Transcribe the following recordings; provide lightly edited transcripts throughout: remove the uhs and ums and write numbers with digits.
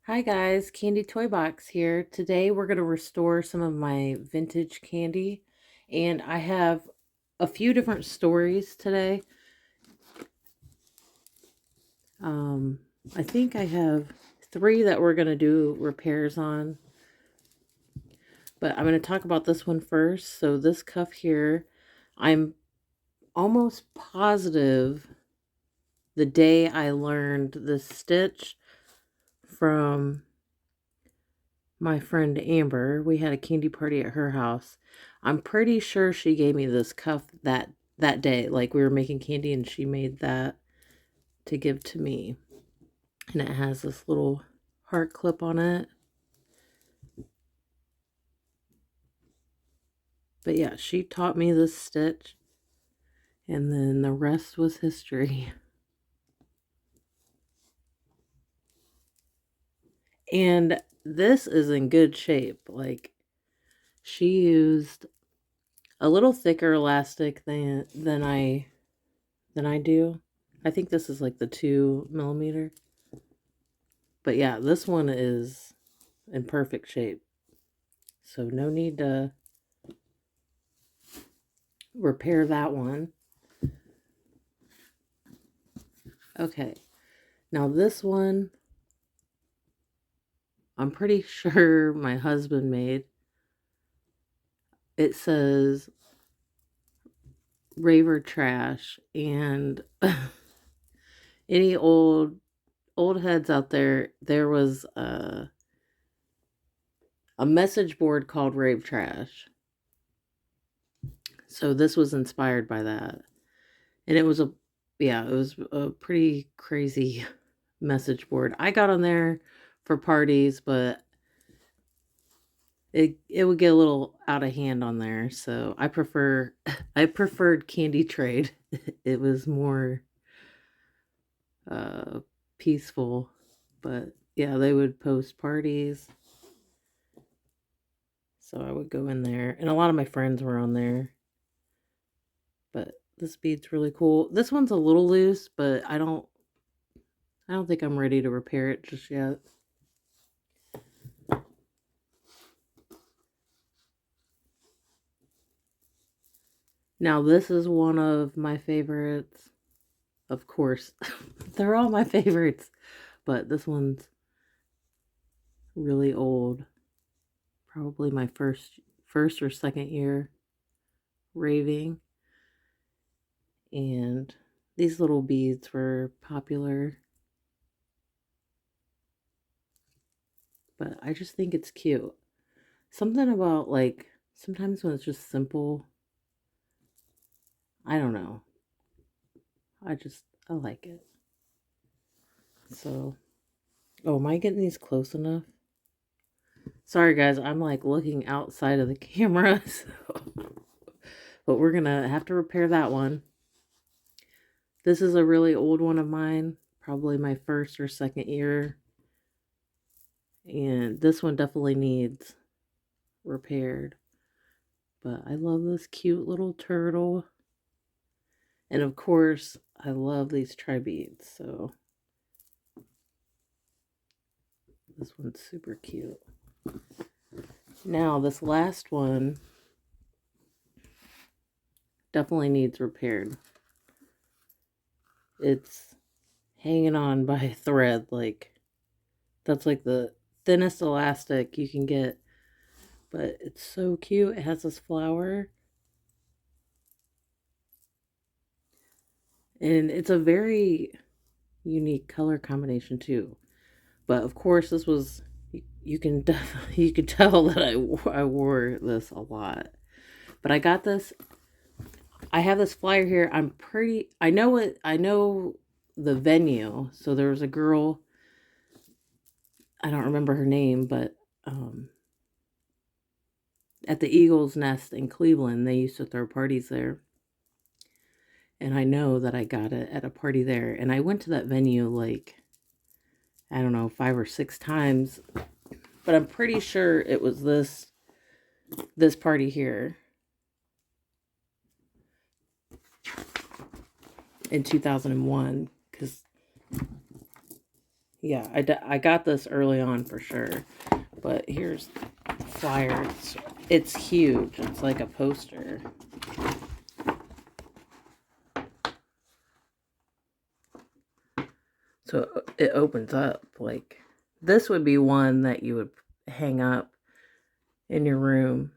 Hi guys, Candy Toy Box here. Today we're going to restore some of my vintage candy, and I have a few different stories today. Um, I think I have three that we're going to do repairs on, but I'm going to talk about this one first. So this cuff here, I'm almost positive the day I learned this stitch from my friend Amber. We had a candy party at her house. I'm pretty sure she gave me this cuff that day. Like we were making candy and she made that to give to me. And it has this little heart clip on it. But yeah, she taught me this stitch and then the rest was history. And this is in good shape. Like she used a little thicker elastic than I do. I think this is like the 2 millimeter. But yeah, this one is in perfect shape. So no need to repair that one. Okay. Now this one, I'm pretty sure my husband made. It says Raver Trash, and any old heads out there, there was a message board called Rave Trash. So this was inspired by that. And it was a pretty crazy message board. I got on there for parties, but it would get a little out of hand on there. So I preferred Candy Trade. It was more uh peaceful. But yeah, they would post parties. So I would go in there, and a lot of my friends were on there. But this bead's really cool. This one's a little loose, but I don't think I'm ready to repair it just yet. Now, this is one of my favorites. Of course, they're all my favorites, but this one's really old. Probably my first or second year raving. And these little beads were popular. But I just think it's cute. Something about like sometimes when it's just simple, I don't know. I like it. So, oh, am I getting these close enough? Sorry guys, I'm like looking outside of the camera. So. But we're gonna have to repair that one. This is a really old one of mine, probably my first or second year. And this one definitely needs repaired. But I love this cute little turtle. And of course, I love these tri-beads. So this one's super cute. Now, this last one definitely needs repaired. It's hanging on by a thread. Like, that's like the thinnest elastic you can get. But it's so cute. It has this flower. And it's a very unique color combination too. But of course, this was you can you could tell that I wore this a lot. But I got this. I have this flyer here. I know it. I know the venue. So there was a girl. I don't remember her name, but at the Eagles Nest in Cleveland, they used to throw parties there. And I know that I got it at a party there. And I went to that venue like, I don't know, 5 or 6 times. But I'm pretty sure it was this party here in 2001. Because, Yeah, I got this early on for sure. But here's the flyer. It's huge. It's like a poster. So it opens up. Like, this would be one that you would hang up in your room.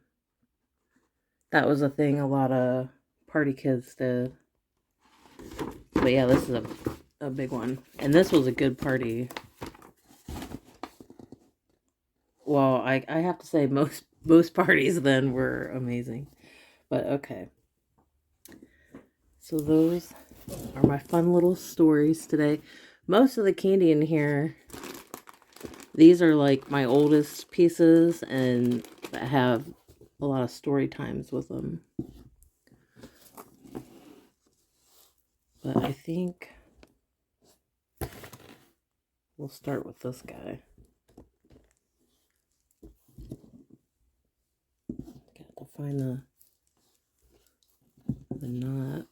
That was a thing a lot of party kids did. But yeah, this is a big one. And this was a good party. Well, I have to say most parties then were amazing. But okay. So those are my fun little stories today. Most of the candy in here, these are like my oldest pieces and that have a lot of story times with them. But I think we'll start with this guy. Got to find the knot.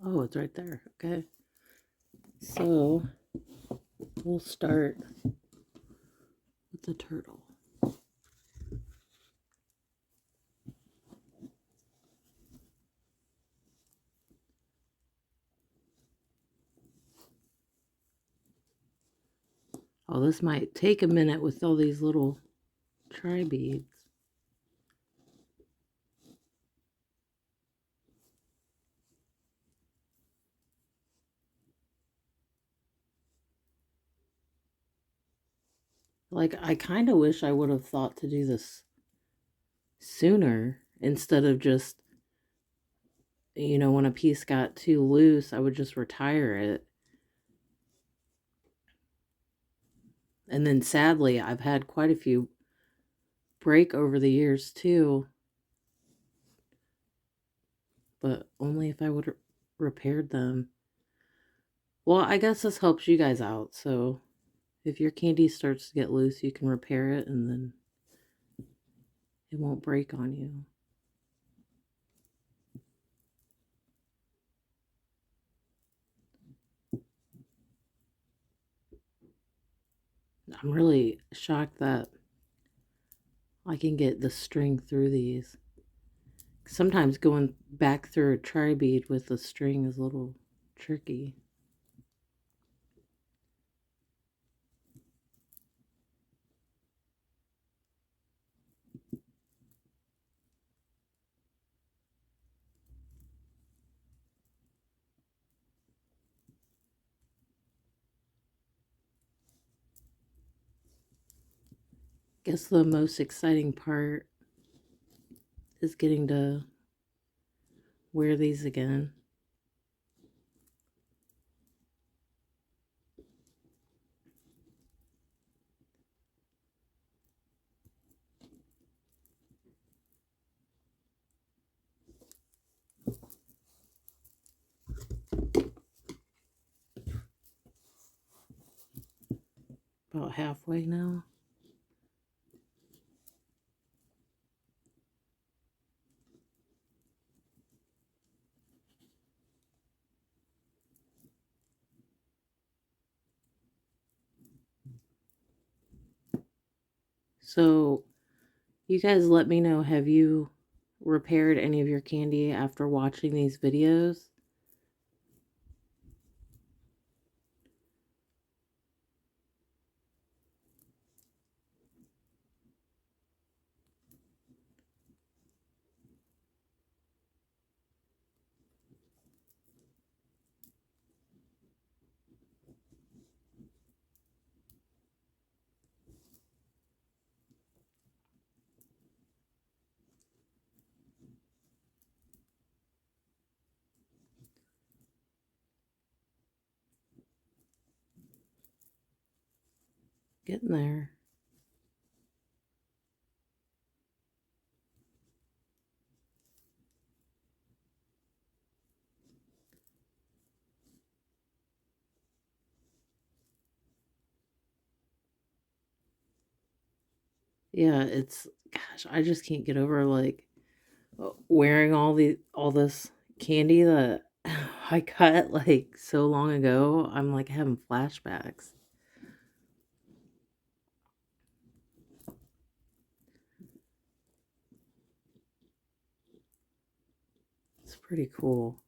Oh, it's right there. Okay. So we'll start with the turtle. Oh, this might take a minute with all these little tri beads. Like, I kind of wish I would have thought to do this sooner instead of just, when a piece got too loose, I would just retire it. And then sadly, I've had quite a few break over the years too, but only if I would have repaired them. Well, I guess this helps you guys out. So if your candy starts to get loose, you can repair it and then it won't break on you. I'm really shocked that I can get the string through these. Sometimes going back through a tri bead with the string is a little tricky. Guess the most exciting part is getting to wear these again. About halfway now. So, you guys let me know, have you repaired any of your candy after watching these videos? Getting there. Yeah, gosh, I just can't get over, like, wearing all this candy that I cut like so long ago. I'm like having flashbacks. It's pretty cool.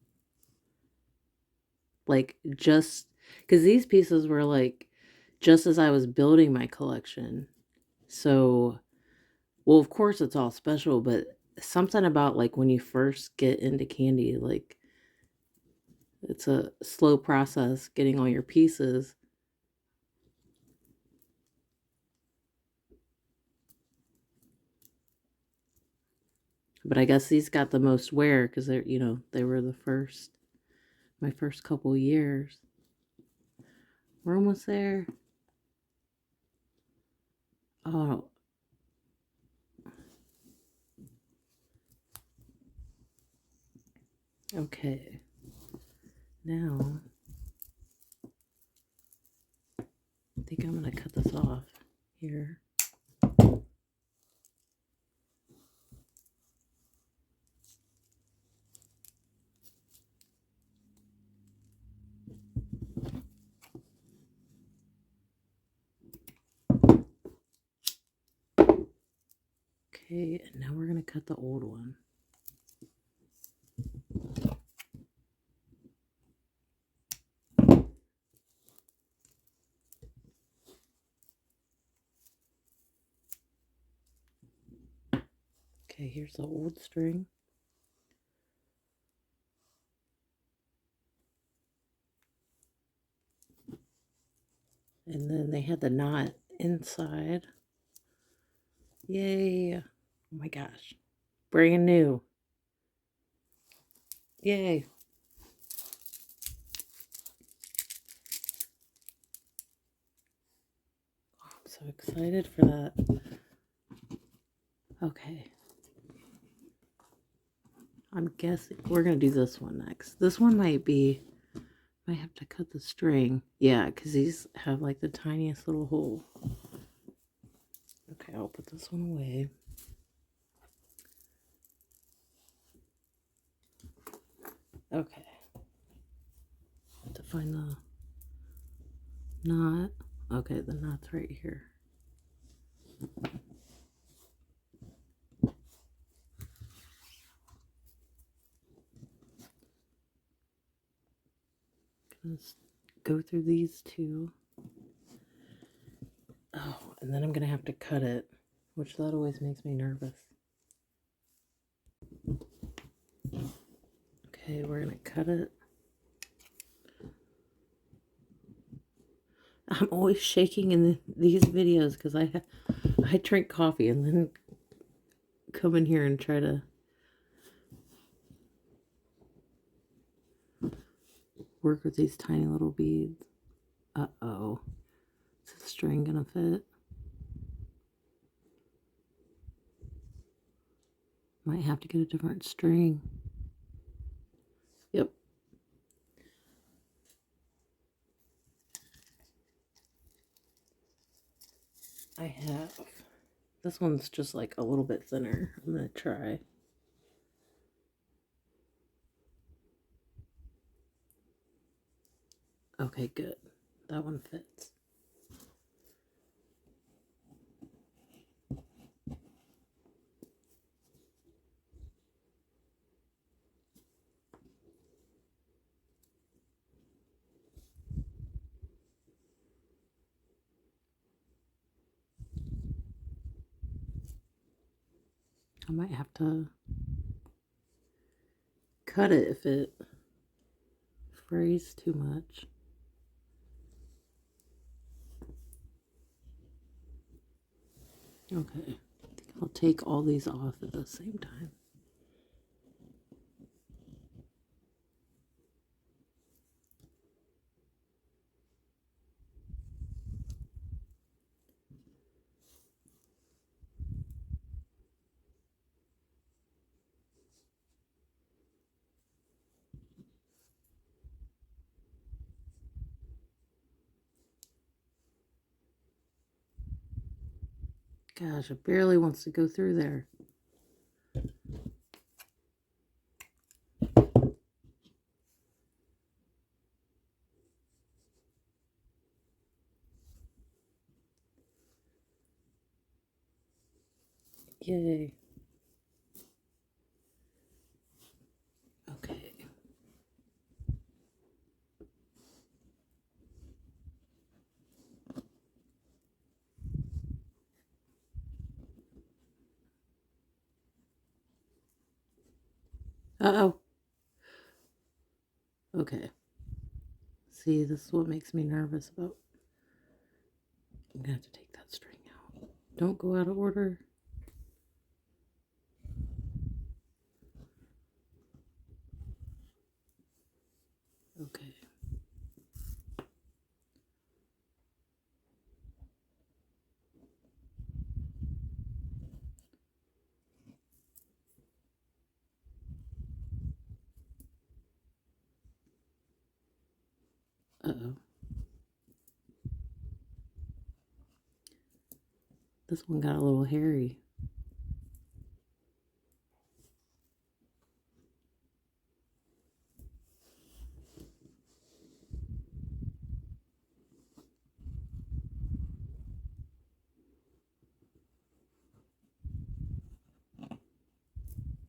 Like just because these pieces were like just as I was building my collection. So, well, of course it's all special, but something about like when you first get into candy, like it's a slow process getting all your pieces. But I guess these got the most wear because they're, they were my first couple years. We're almost there. Oh, okay. Now, I think I'm going to cut this off here. Okay, and now we're going to cut the old one. Okay, here's the old string. And then they had the knot inside. Yay. Oh my gosh. Brand new. Yay. Oh, I'm so excited for that. Okay. I'm guessing we're going to do this one next. This one might have to cut the string. Yeah, because these have like the tiniest little hole. Okay, I'll put this one away. Okay. To find the knot. Okay, the knot's right here. Let's go through these two. Oh, and then I'm going to have to cut it, which that always makes me nervous. Okay, we're going to cut it. I'm always shaking in these videos because I drink coffee and then come in here and try to work with these tiny little beads. Uh-oh. Is the string gonna fit? Might have to get a different string. Yep. I have. This one's just like a little bit thinner. I'm gonna try. Okay, good. That one fits. I might have to cut it if it frays too much. Okay. I think I'll take all these off at the same time. Gosh, it barely wants to go through there. Yay. Okay. Uh-oh. Okay. See, this is what makes me nervous about. I'm gonna have to take that string out. Don't go out of order. Okay. Uh-oh. This one got a little hairy.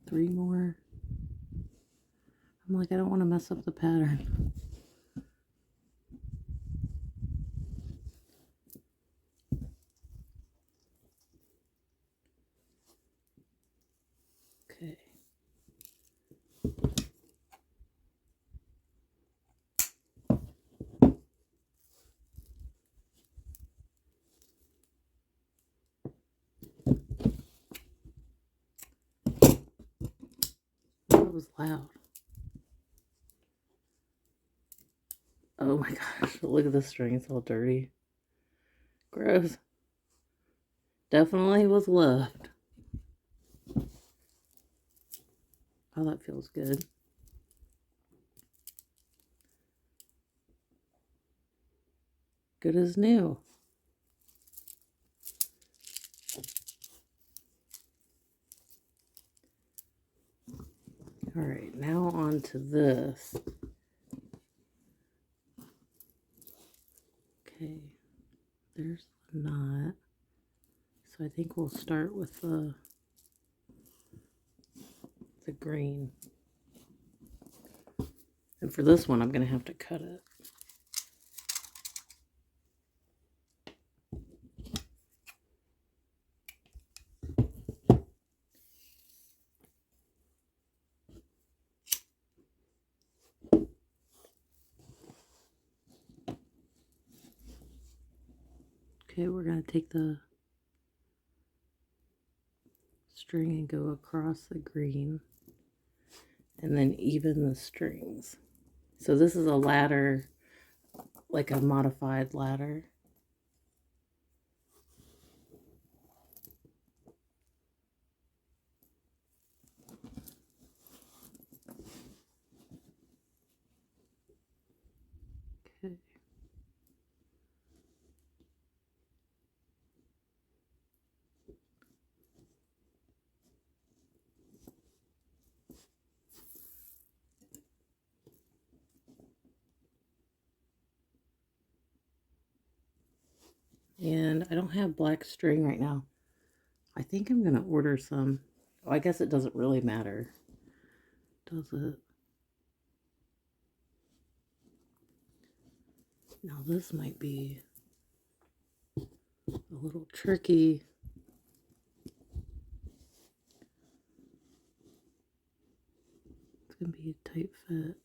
Three more. I'm like, I don't want to mess up the pattern. Okay. That was loud. Oh my gosh, look at this string. It's all dirty. Gross. Definitely was left. Oh, that feels good. Good as new. All right, now on to this. Okay, there's the knot. So I think we'll start with the green. And for this one, I'm going to have to cut it. Okay, we're going to take the string and go across the green and then even the strings. So this is a ladder, like a modified ladder. Okay. And I don't have black string right now. I think I'm going to order some. Oh, I guess it doesn't really matter, does it? Now this might be a little tricky. It's going to be a tight fit.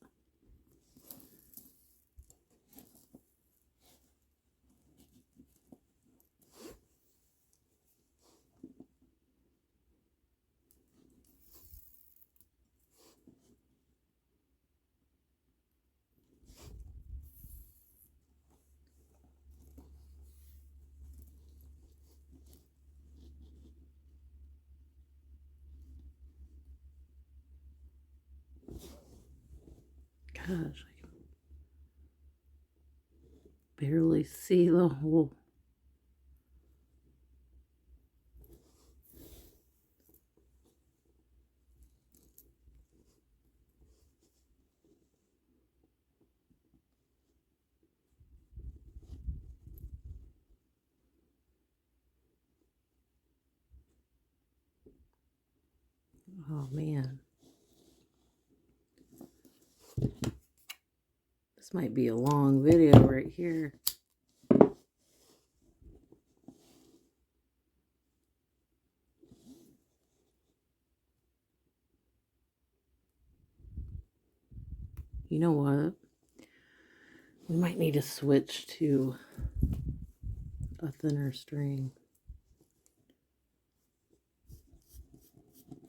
Gosh, I can barely see the hole. Oh man. This might be a long video right here. You know what? We might need to switch to a thinner string,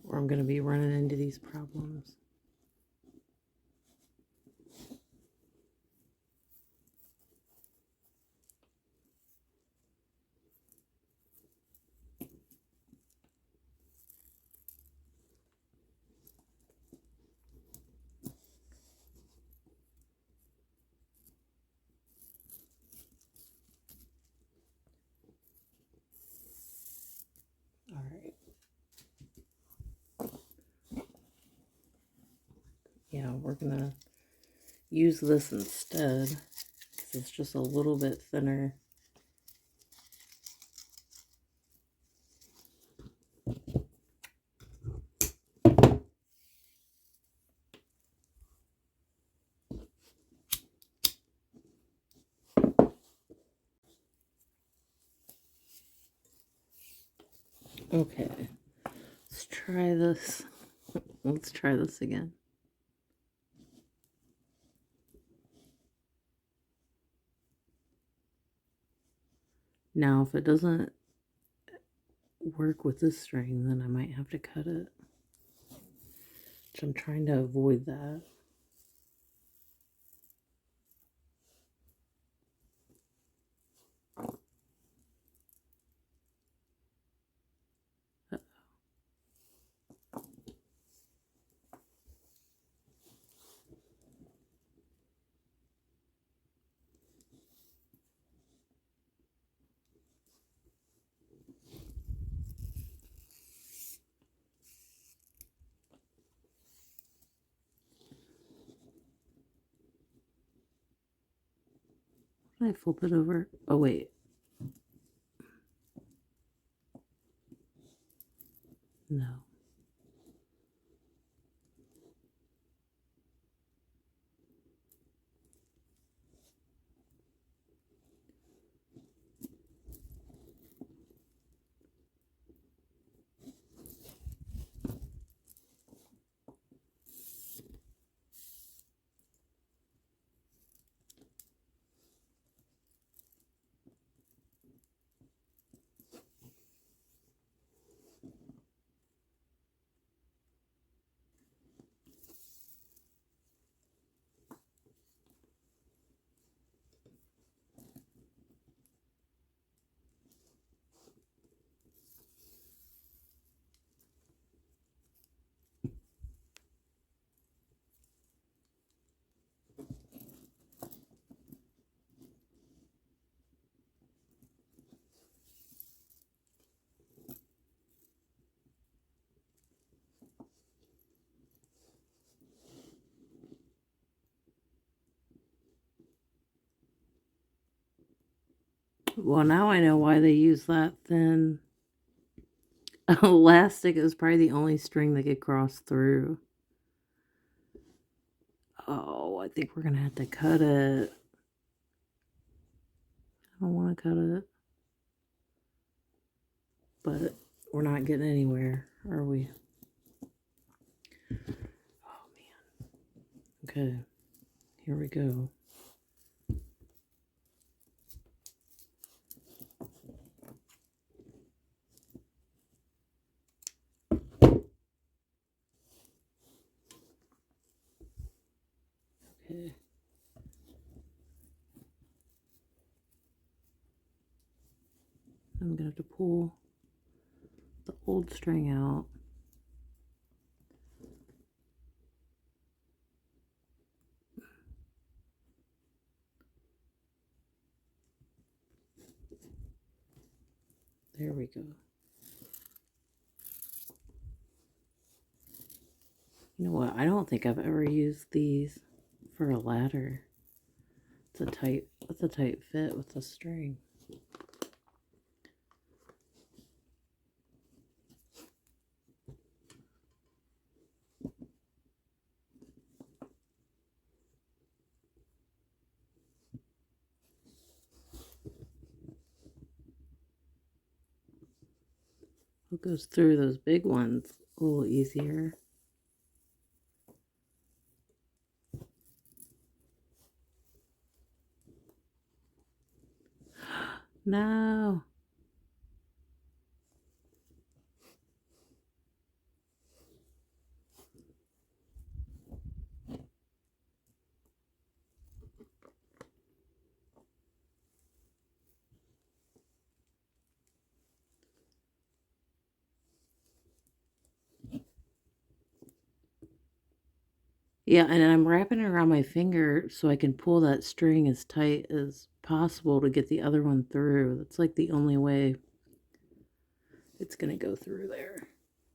or I'm going to be running into these problems. All right. Yeah, we're going to use this instead because it's just a little bit thinner. Okay, let's try this. Let's try this again. Now, if it doesn't work with this string, then I might have to cut it. Which I'm trying to avoid that. Can I flip it over? Oh, wait. No. Well, now I know why they use that thin elastic. Is probably the only string that could cross through. Oh, I think we're going to have to cut it. I don't want to cut it. But we're not getting anywhere, are we? Oh, man. Okay. Here we go. Okay. I'm going to have to pull the old string out. There we go. You know what? I don't think I've ever used these for a ladder. It's a tight fit with the string. It goes through those big ones a little easier. No. Yeah, and I'm wrapping it around my finger so I can pull that string as tight as possible to get the other one through. That's like the only way it's gonna go through there,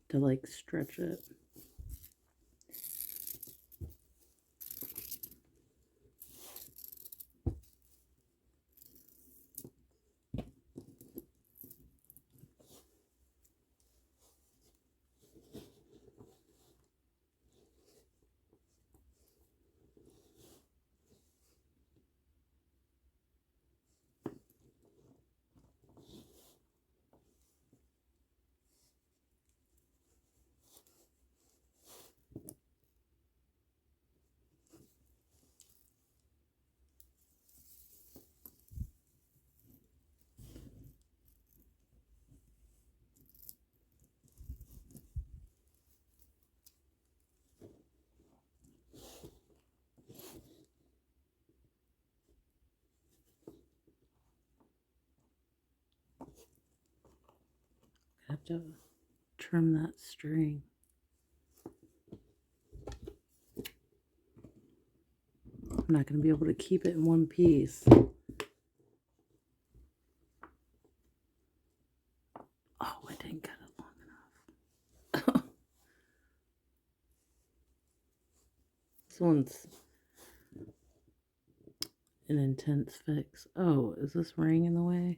to like stretch it. I have to trim that string. I'm not going to be able to keep it in one piece. Oh, I didn't cut it long enough. This one's an intense fix. Oh, is this ring in the way?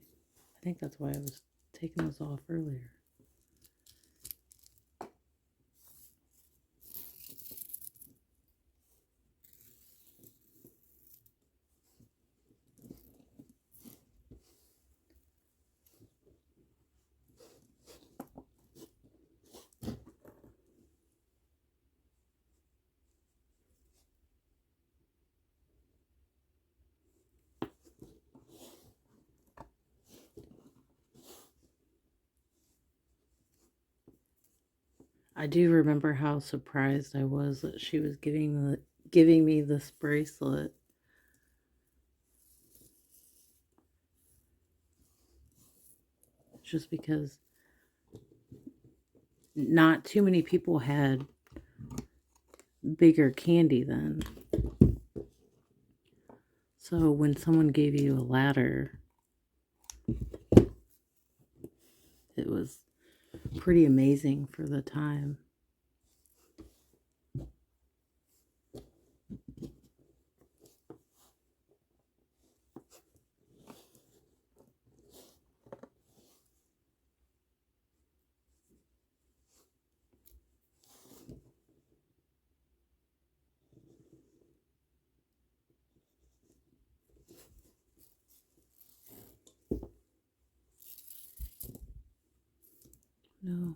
I think that's why I was taking this off earlier. I do remember how surprised I was that she was giving me this bracelet. Just because not too many people had bigger candy then. So when someone gave you a ladder, it was pretty amazing for the time. No.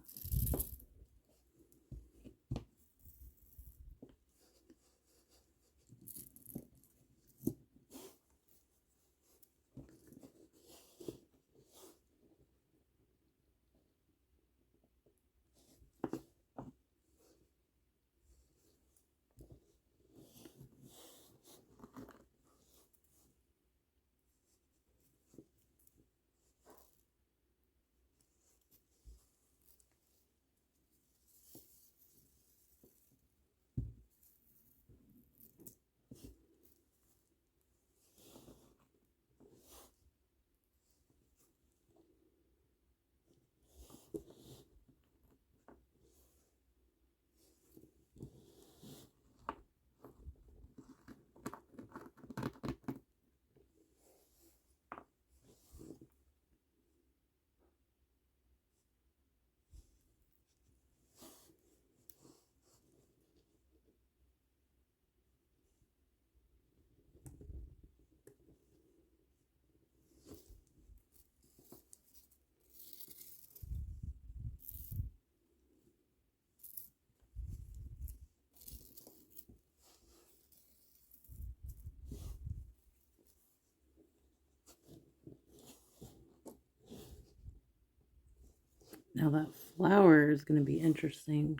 Now that flower is going to be interesting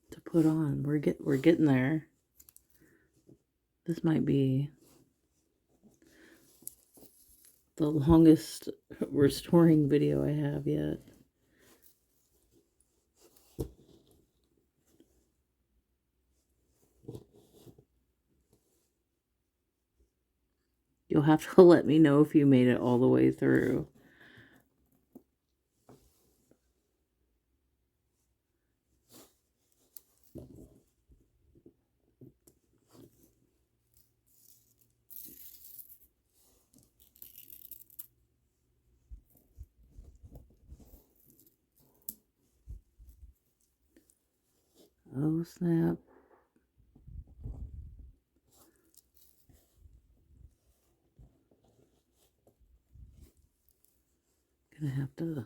to put on. We're getting there. This might be the longest restoring video I have yet. You'll have to let me know if you made it all the way through. Oh, snap. Gonna have to...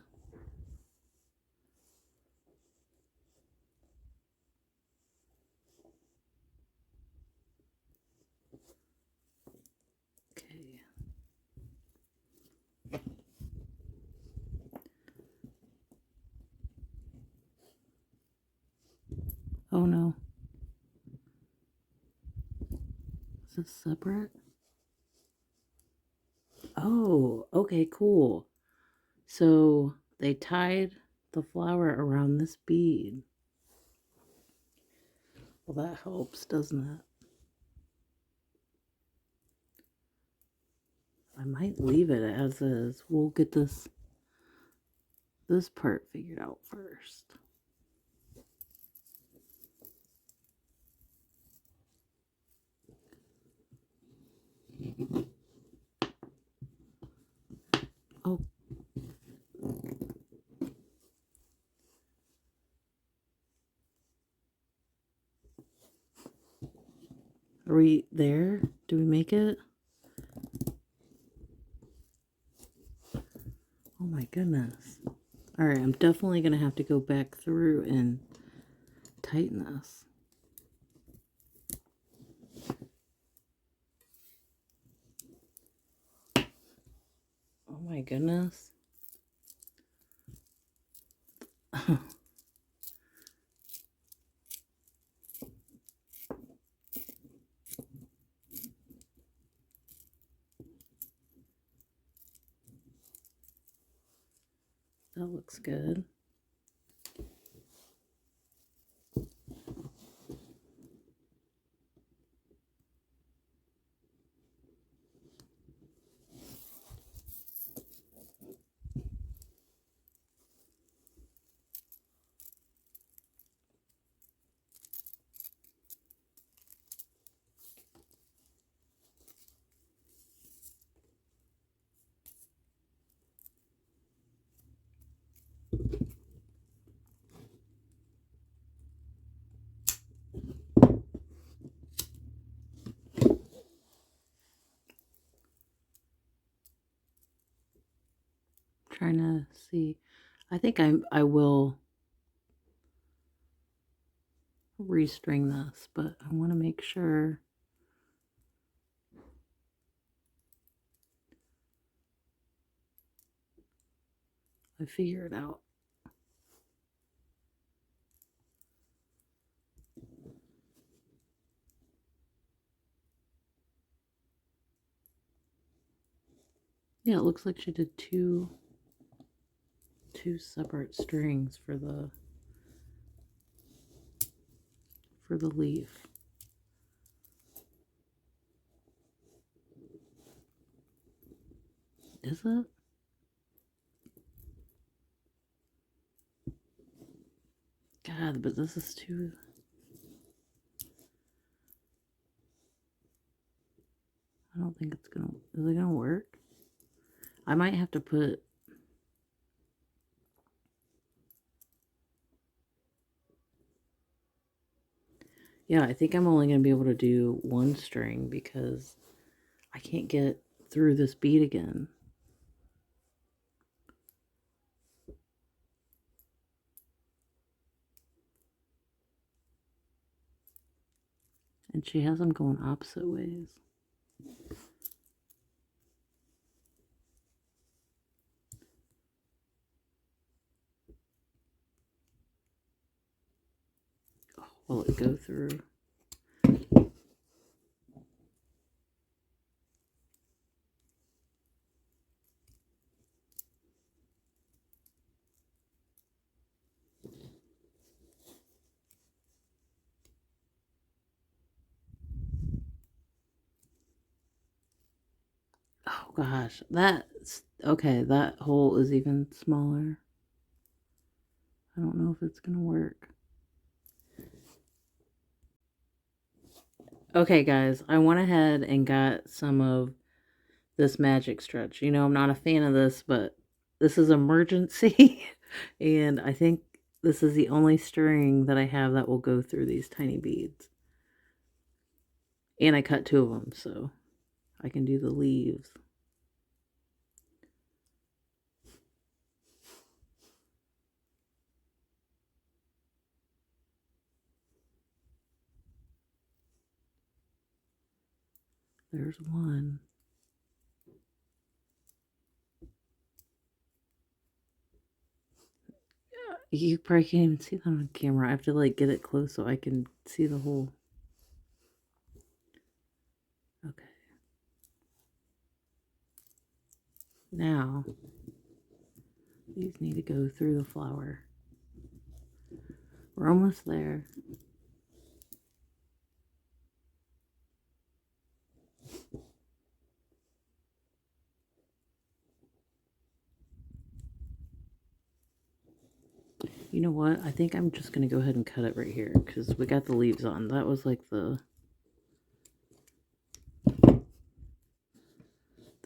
Okay. Oh, no. Is this separate? Oh, okay, cool. So they tied the flower around this bead. Well, that helps, doesn't it? I might leave it as is. We'll get this part figured out first. Oh. Are we there? Do we make it? Oh my goodness. Alright, I'm definitely going to have to go back through and tighten this. Oh my goodness. That looks good. Trying to see. I think I will restring this, but I want to make sure I figure it out. Yeah, it looks like she did two separate strings for the leaf. Is it? God, but this is too... I don't think it's gonna... Is it gonna work? I might have to put... Yeah, I think I'm only gonna be able to do one string because I can't get through this bead again. And she has them going opposite ways. will it go through. Oh gosh, that's okay. That hole is even smaller. I don't know if it's gonna work. Okay, guys, I went ahead and got some of this magic stretch. You know, I'm not a fan of this, but this is emergency. And I think this is the only string that I have that will go through these tiny beads. And I cut 2 of them, so I can do the leaves. There's one. You probably can't even see that on camera. I have to like get it close so I can see the hole. Okay. Now, these need to go through the flower. We're almost there. You know what? I think I'm just going to go ahead and cut it right here because we got the leaves on. That was like the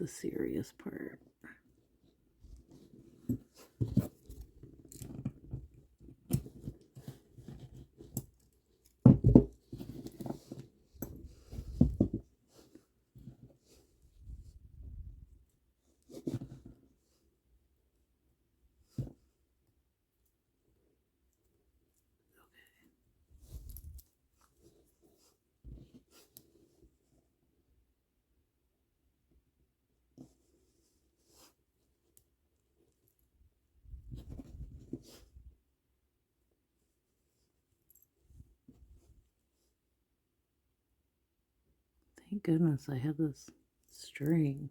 serious part. Thank goodness I have this string.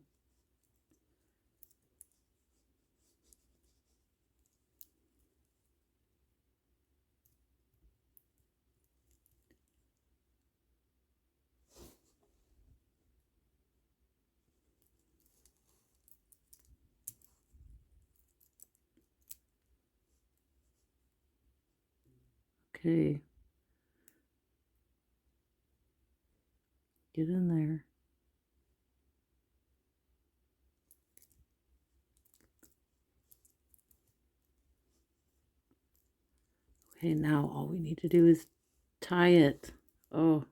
Okay. Get in there. Okay, now all we need to do is tie it. Oh.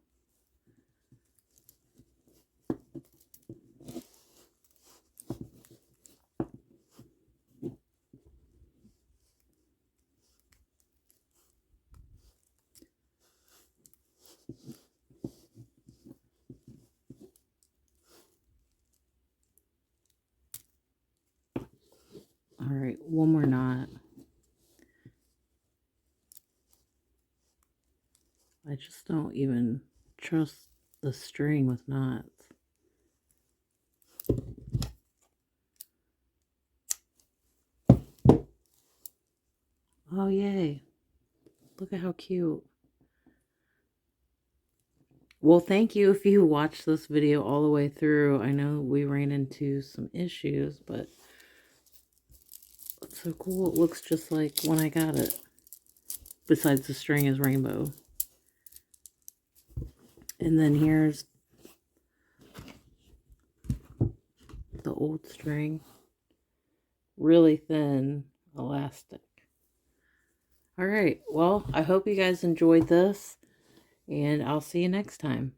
All right, one more knot. I just don't even trust the string with knots. Oh, yay. Look at how cute. Well, thank you if you watched this video all the way through. I know we ran into some issues, but it's so cool. It looks just like when I got it. Besides the string is rainbow. And then here's the old string. Really thin elastic. Alright, well, I hope you guys enjoyed this, and I'll see you next time.